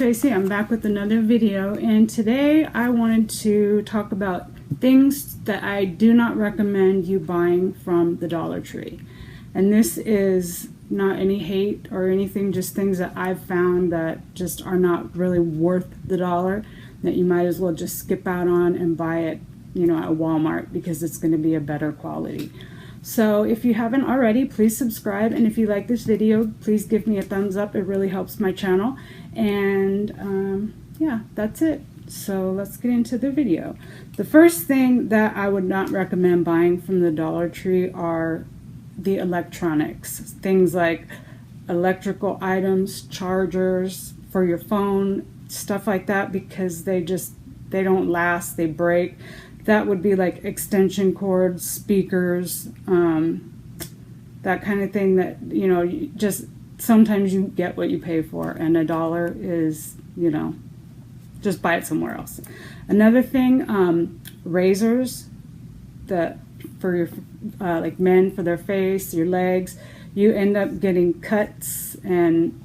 Tracy. I'm back with another video, and today I wanted to talk about things that I do not recommend you buying from the Dollar Tree. And this is not any hate or anything, just things that I've found that just are not really worth the dollar, that you might as well just skip out on and buy it, you know, at Walmart, because it's going to be a better quality. So if you haven't already, please subscribe, and if you like this video, please give me a thumbs up. It really helps my channel. And yeah, that's it. So let's get into the video. The first thing that I would not recommend buying from the Dollar Tree are the electronics. Things like electrical items, chargers for your phone, stuff like that, because they don't last, they break. That would be like extension cords, speakers, that kind of thing that, you know, just sometimes you get what you pay for, and $1 is, you know, just buy it somewhere else. Another thing, razors that for your, like men, for their face, your legs, you end up getting cuts, and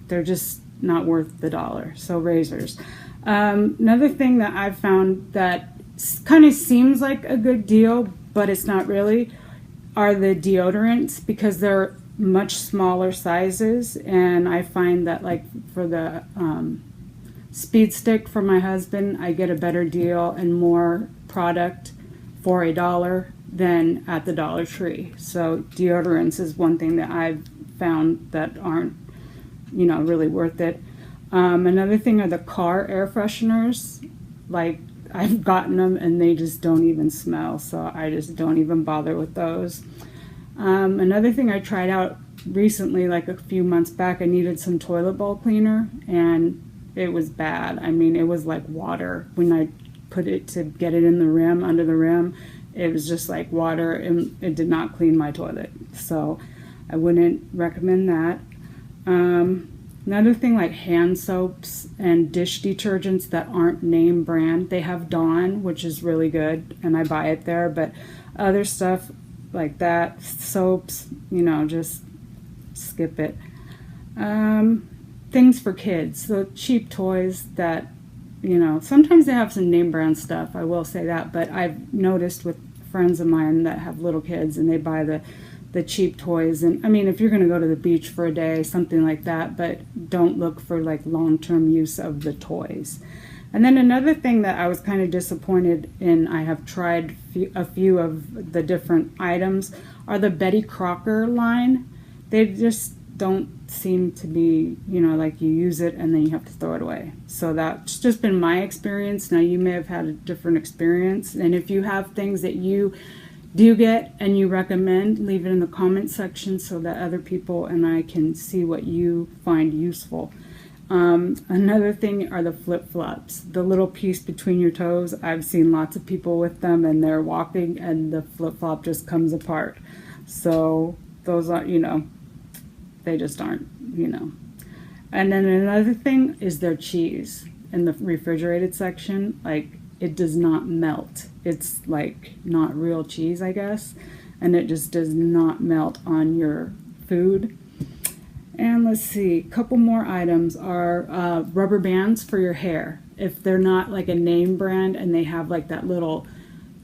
they're just not worth the dollar. So razors. Another thing that I've found that kind of seems like a good deal, but it's not really, are the deodorants, because they're much smaller sizes. And I find that, like, for the Speed Stick for my husband, I get a better deal and more product for $1 than at the Dollar Tree. So deodorants is one thing that I've found that aren't, you know, really worth it. Another thing are the car air fresheners. Like, I've gotten them and they just don't even smell, so I just don't even bother with those. Another thing I tried out recently, like a few months back, I needed some toilet bowl cleaner, and it was bad. I mean, it was like water. When I put it to get it in the rim, under the rim, it was just like water, and it did not clean my toilet. So I wouldn't recommend that. Another thing, like hand soaps and dish detergents that aren't name brand. They have Dawn, which is really good, and I buy it there, but other stuff like that, soaps, you know, just skip it. Things for kids, so cheap toys that, you know, sometimes they have some name brand stuff, I will say that, but I've noticed with friends of mine that have little kids and they buy the cheap toys. And I mean, if you're going to go to the beach for a day, something like that, but don't look for like long-term use of the toys. And then another thing that I was kind of disappointed in, I have tried a few of the different items, are the Betty Crocker line. They just don't seem to be, you know, like you use it and then you have to throw it away. So that's just been my experience. Now you may have had a different experience, and if you have things that you do get and you recommend, leave it in the comment section so that other people and I can see what you find useful. Another thing are the flip-flops, the little piece between your toes. I've seen lots of people with them, and they're walking and the flip-flop just comes apart. So those are, you know, they just aren't, you know. And then another thing is their cheese in the refrigerated section. Like, it does not melt. It's like not real cheese, I guess, and it just does not melt on your food. And let's see, a couple more items are rubber bands for your hair. If they're not like a name brand and they have like that little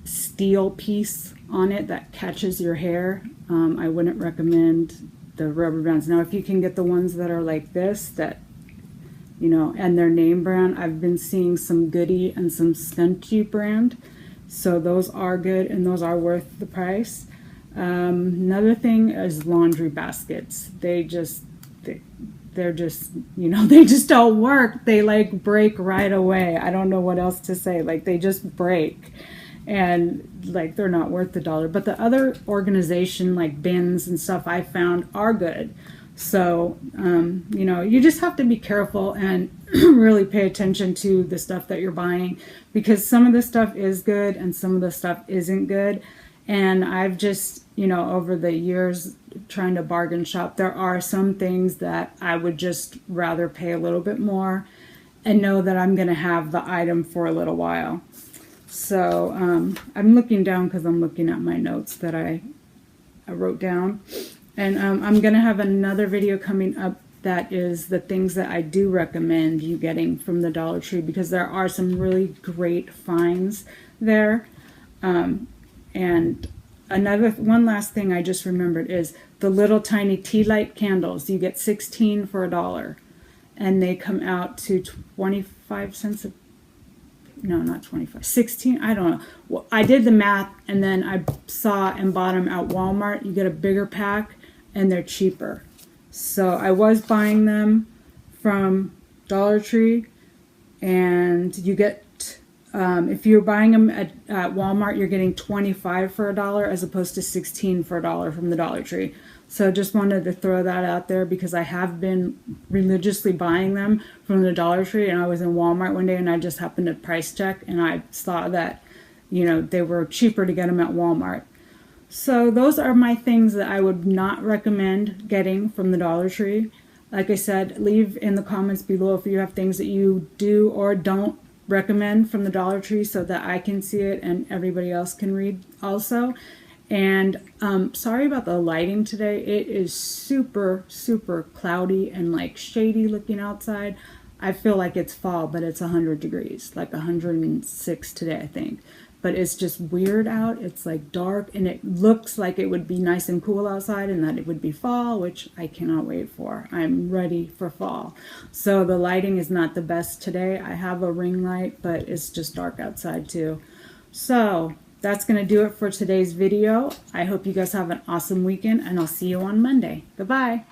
steel piece on it that catches your hair, I wouldn't recommend the rubber bands. Now, if you can get the ones that are like this, that, you know, and their name brand, I've been seeing some Goody and some Stunty brand, so those are good and those are worth the price. Another thing is laundry baskets. They're just, you know, they just don't work. They like break right away. I don't know what else to say. Like, they just break, and like they're not worth the dollar. But the other organization, like bins and stuff, I found are good. So, you know, you just have to be careful and really pay attention to the stuff that you're buying, because some of the stuff is good and some of the stuff isn't good. And I've just, you know, over the years trying to bargain shop, there are some things that I would just rather pay a little bit more and know that I'm going to have the item for a little while. So I'm looking down because I'm looking at my notes that I wrote down. And I'm going to have another video coming up that is the things that I do recommend you getting from the Dollar Tree, because there are some really great finds there. And one last thing I just remembered is the little tiny tea light candles. You get 16 for $1, and they come out to 25 cents no, not 25, 16, I don't know. Well, I did the math, and then I saw and bought them at Walmart. You get a bigger pack, and they're cheaper. So I was buying them from Dollar Tree, and you get, if you're buying them at Walmart, you're getting 25 for $1 as opposed to 16 for $1 from the Dollar Tree. So just wanted to throw that out there, because I have been religiously buying them from the Dollar Tree, and I was in Walmart one day and I just happened to price check, and I saw that, you know, they were cheaper to get them at Walmart. So those are my things that I would not recommend getting from the Dollar Tree. Like I said, leave in the comments below if you have things that you do or don't recommend from the Dollar Tree, so that I can see it and everybody else can read also. And sorry about the lighting today. It is super, super cloudy and like shady looking outside. I feel like it's fall, but it's 100 degrees, like 106 today, I think. But it's just weird out. It's like dark, and it looks like it would be nice and cool outside and that it would be fall, which I cannot wait for. I'm ready for fall. So the lighting is not the best today. I have a ring light, but it's just dark outside too. So that's going to do it for today's video. I hope you guys have an awesome weekend, and I'll see you on Monday. Goodbye.